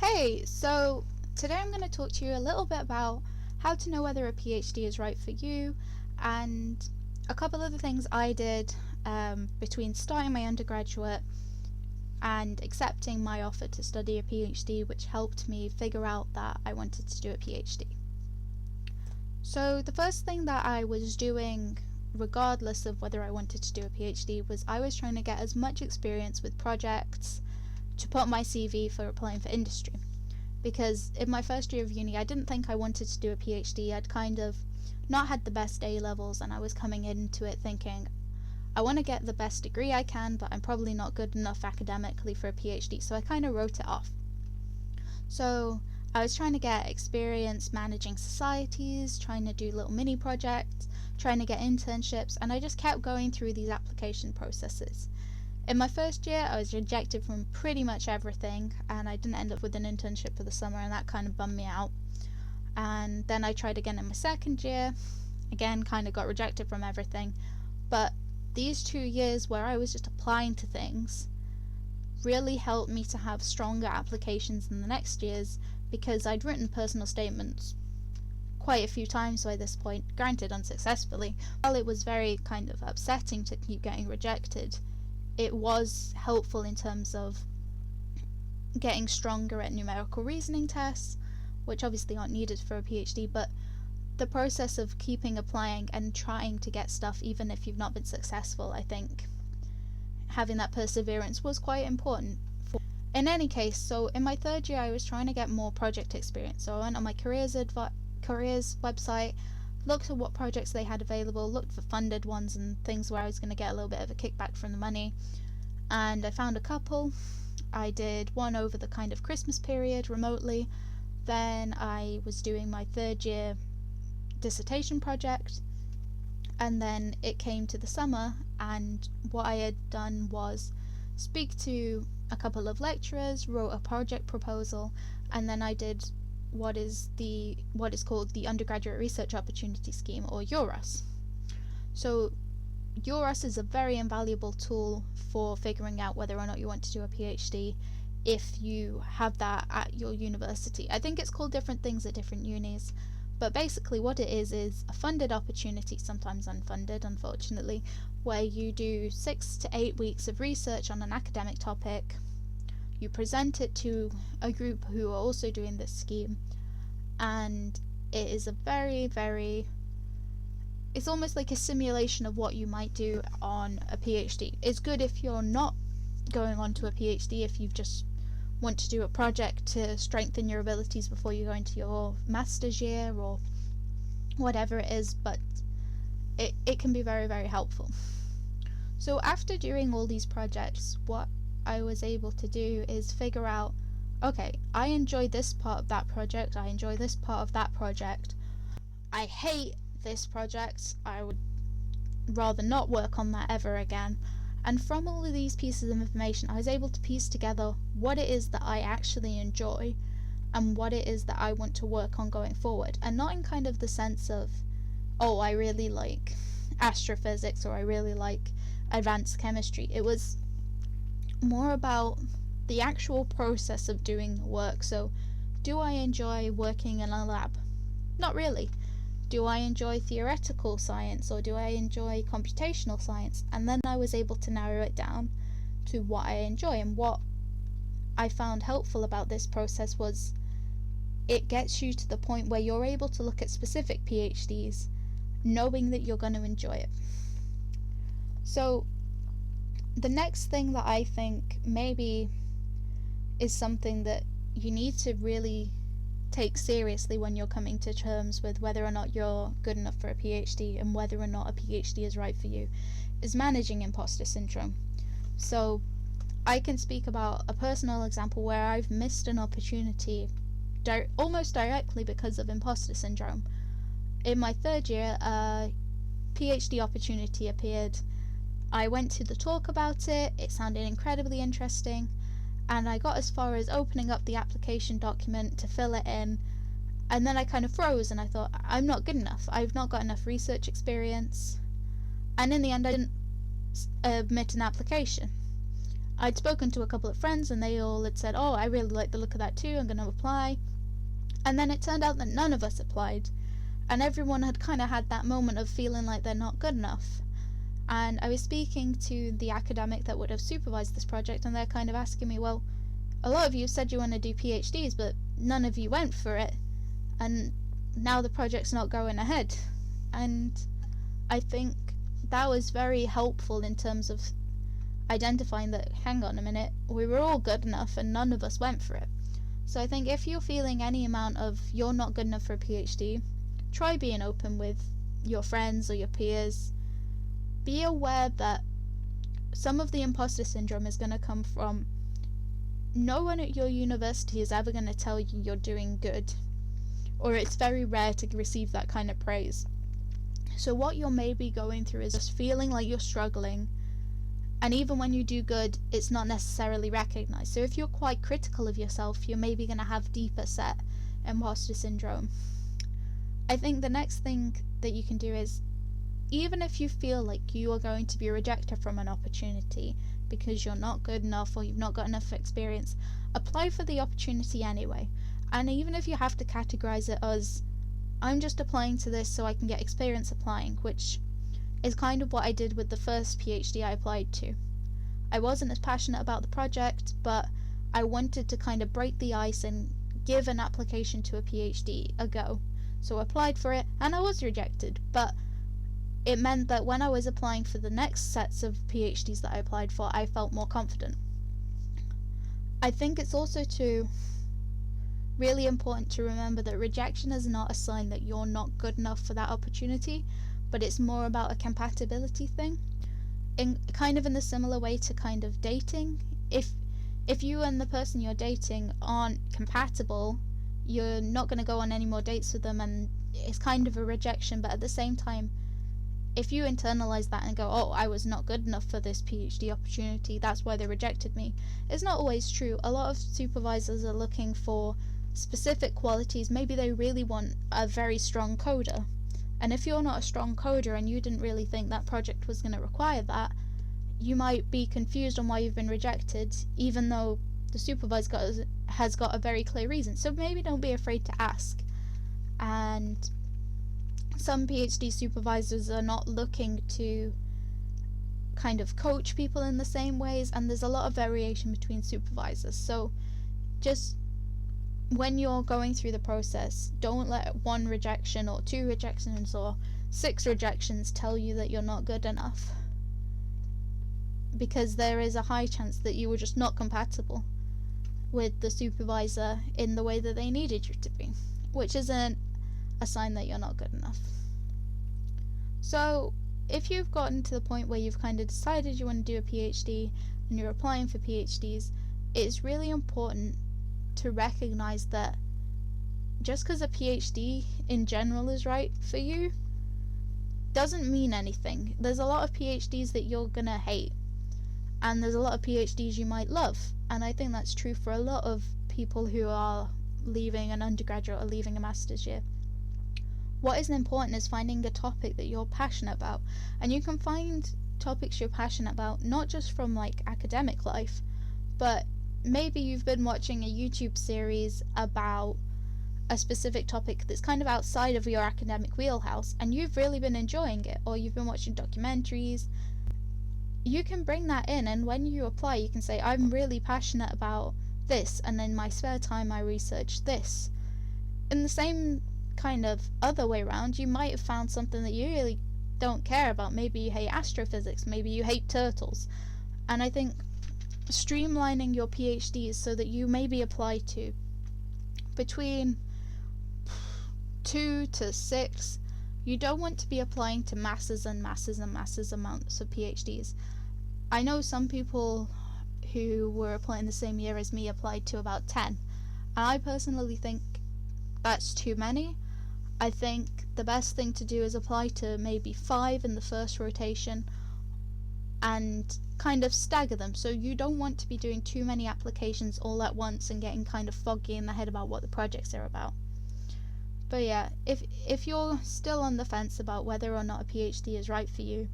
Hey, so today I'm going to talk to you a little bit about how to know whether a PhD is right for you and a couple of the things I did between starting my undergraduate and accepting my offer to study a PhD, which helped me figure out that I wanted to do a PhD. So the first thing that I was doing, regardless of whether I wanted to do a PhD, was I was trying to get as much experience with projects to put on my CV for applying for industry. Because in my first year of uni, I didn't think I wanted to do a PhD. I'd kind of not had the best A levels, and I was coming into it thinking, I want to get the best degree I can, but I'm probably not good enough academically for a PhD, so I kind of wrote it off. So I was trying to get experience managing societies, trying to do little mini projects, trying to get internships, and I just kept going through these application processes. In my first year, I was rejected from pretty much everything, and I didn't end up with an internship for the summer, and that kind of bummed me out. And then I tried again in my second year, again kind of got rejected from everything. But these 2 years where I was just applying to things really helped me to have stronger applications in the next years, because I'd written personal statements quite a few times by this point, granted unsuccessfully. While it was very kind of upsetting to keep getting rejected, it was helpful in terms of getting stronger at numerical reasoning tests, which obviously aren't needed for a PhD, but the process of keeping applying and trying to get stuff even if you've not been successful, I think having that perseverance was quite important. In any case, so in my third year I was trying to get more project experience, so I went on my careers website, looked at what projects they had available, looked for funded ones and things where I was going to get a little bit of a kickback from the money, and I found a couple. I did one over the kind of Christmas period remotely, then I was doing my third year dissertation project, and then it came to the summer, and what I had done was speak to a couple of lecturers, wrote a project proposal, and then I did what is called the Undergraduate Research Opportunity Scheme, or UROS. So UROS is a very invaluable tool for figuring out whether or not you want to do a PhD if you have that at your university. I think it's called different things at different unis, but basically what it is a funded opportunity, sometimes unfunded unfortunately, where you do 6 to 8 weeks of research on an academic topic. You present it to a group who are also doing this scheme, and it is a it's almost like a simulation of what you might do on a PhD. It's good if you're not going on to a PhD, if you just want to do a project to strengthen your abilities before you go into your master's year or whatever it is, but it can be very helpful. So after doing all these projects, what I was able to do is figure out, okay, I enjoy this part of that project, I enjoy this part of that project, I hate this project, I would rather not work on that ever again. And from all of these pieces of information, I was able to piece together what it is that I actually enjoy and what it is that I want to work on going forward, and not in kind of the sense of, oh, I really like astrophysics or I really like advanced chemistry. It was more about the actual process of doing the work. So, do I enjoy working in a lab? Not really. Do I enjoy theoretical science, or do I enjoy computational science? And then I was able to narrow it down to what I enjoy. And what I found helpful about this process was it gets you to the point where you're able to look at specific PhDs knowing that you're going to enjoy it. So the next thing that I think maybe is something that you need to really take seriously when you're coming to terms with whether or not you're good enough for a PhD and whether or not a PhD is right for you is managing imposter syndrome. So I can speak about a personal example where I've missed an opportunity almost directly because of imposter syndrome. In my third year, a PhD opportunity appeared. I went to the talk about it, it sounded incredibly interesting, and I got as far as opening up the application document to fill it in, and then I kind of froze and I thought, I'm not good enough, I've not got enough research experience, and in the end I didn't admit an application. I'd spoken to a couple of friends and they all had said, oh, I really like the look of that too, I'm going to apply. And then it turned out that none of us applied, and everyone had kind of had that moment of feeling like they're not good enough. And I was speaking to the academic that would have supervised this project, and they're kind of asking me, well, a lot of you said you want to do PhDs, but none of you went for it, and now the project's not going ahead. And I think that was very helpful in terms of identifying that, hang on a minute, we were all good enough and none of us went for it. So I think if you're feeling any amount of you're not good enough for a PhD, try being open with your friends or your peers. Be aware that some of the imposter syndrome is going to come from no one at your university is ever going to tell you you're doing good, or it's very rare to receive that kind of praise. So what you're maybe going through is just feeling like you're struggling, and even when you do good, it's not necessarily recognized. So if you're quite critical of yourself, you're maybe going to have deeper set imposter syndrome. I think the next thing that you can do is, even if you feel like you are going to be rejected from an opportunity because you're not good enough or you've not got enough experience, apply for the opportunity anyway. And even if you have to categorize it as, I'm just applying to this so I can get experience applying, which is kind of what I did with the first PhD I applied to. I wasn't as passionate about the project, but I wanted to kind of break the ice and give an application to a PhD a go. So I applied for it and I was rejected, but it meant that when I was applying for the next sets of PhDs that I applied for, I felt more confident. I think it's also really important to remember that rejection is not a sign that you're not good enough for that opportunity, but it's more about a compatibility thing. In the similar way to kind of dating, if you and the person you're dating aren't compatible, you're not going to go on any more dates with them, and it's kind of a rejection. But at the same time, if you internalize that and go, oh, I was not good enough for this PhD opportunity, that's why they rejected me, it's not always true. A lot of supervisors are looking for specific qualities. Maybe they really want a very strong coder, and if you're not a strong coder and you didn't really think that project was going to require that, you might be confused on why you've been rejected, even though the supervisor has got a very clear reason. So maybe don't be afraid to ask. And some PhD supervisors are not looking to kind of coach people in the same ways, and there's a lot of variation between supervisors. So just when you're going through the process, don't let one rejection or two rejections or 6 rejections tell you that you're not good enough, because there is a high chance that you were just not compatible with the supervisor in the way that they needed you to be, which isn't a sign that you're not good enough. So if you've gotten to the point where you've kind of decided you want to do a PhD and you're applying for PhDs, it's really important to recognize that just because a PhD in general is right for you doesn't mean anything. There's a lot of PhDs that you're gonna hate, and there's a lot of PhDs you might love, and I think that's true for a lot of people who are leaving an undergraduate or leaving a master's year. What is important is finding a topic that you're passionate about, and you can find topics you're passionate about not just from like academic life, but maybe you've been watching a YouTube series about a specific topic that's kind of outside of your academic wheelhouse and you've really been enjoying it, or you've been watching documentaries. You can bring that in, and when you apply you can say, I'm really passionate about this, and in my spare time I research this. In the same kind of other way around, you might have found something that you really don't care about. Maybe you hate astrophysics, maybe you hate turtles, and I think streamlining your PhDs so that you maybe apply to between 2 to 6. You don't want to be applying to masses and masses and masses amounts of PhDs. I know some people who were applying the same year as me applied to about 10, and I personally think that's too many. I think the best thing to do is apply to maybe 5 in the first rotation and kind of stagger them. So you don't want to be doing too many applications all at once and getting kind of foggy in the head about what the projects are about. But yeah, if you're still on the fence about whether or not a PhD is right for you,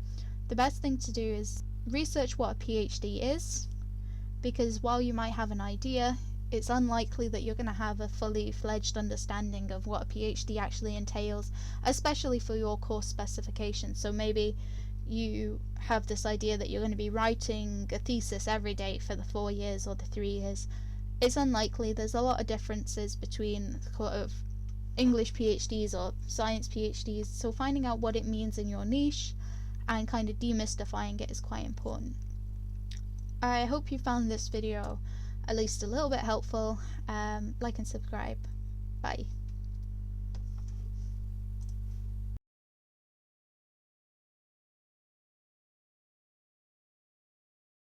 the best thing to do is research what a PhD is, because while you might have an idea, it's unlikely that you're going to have a fully fledged understanding of what a PhD actually entails, especially for your course specifications. So maybe you have this idea that you're going to be writing a thesis every day for the 4 years or the 3 years. It's unlikely. There's a lot of differences between sort of English PhDs or science PhDs, so finding out what it means in your niche and kind of demystifying it is quite important. I hope you found this video at least a little bit helpful. Like and subscribe. Bye.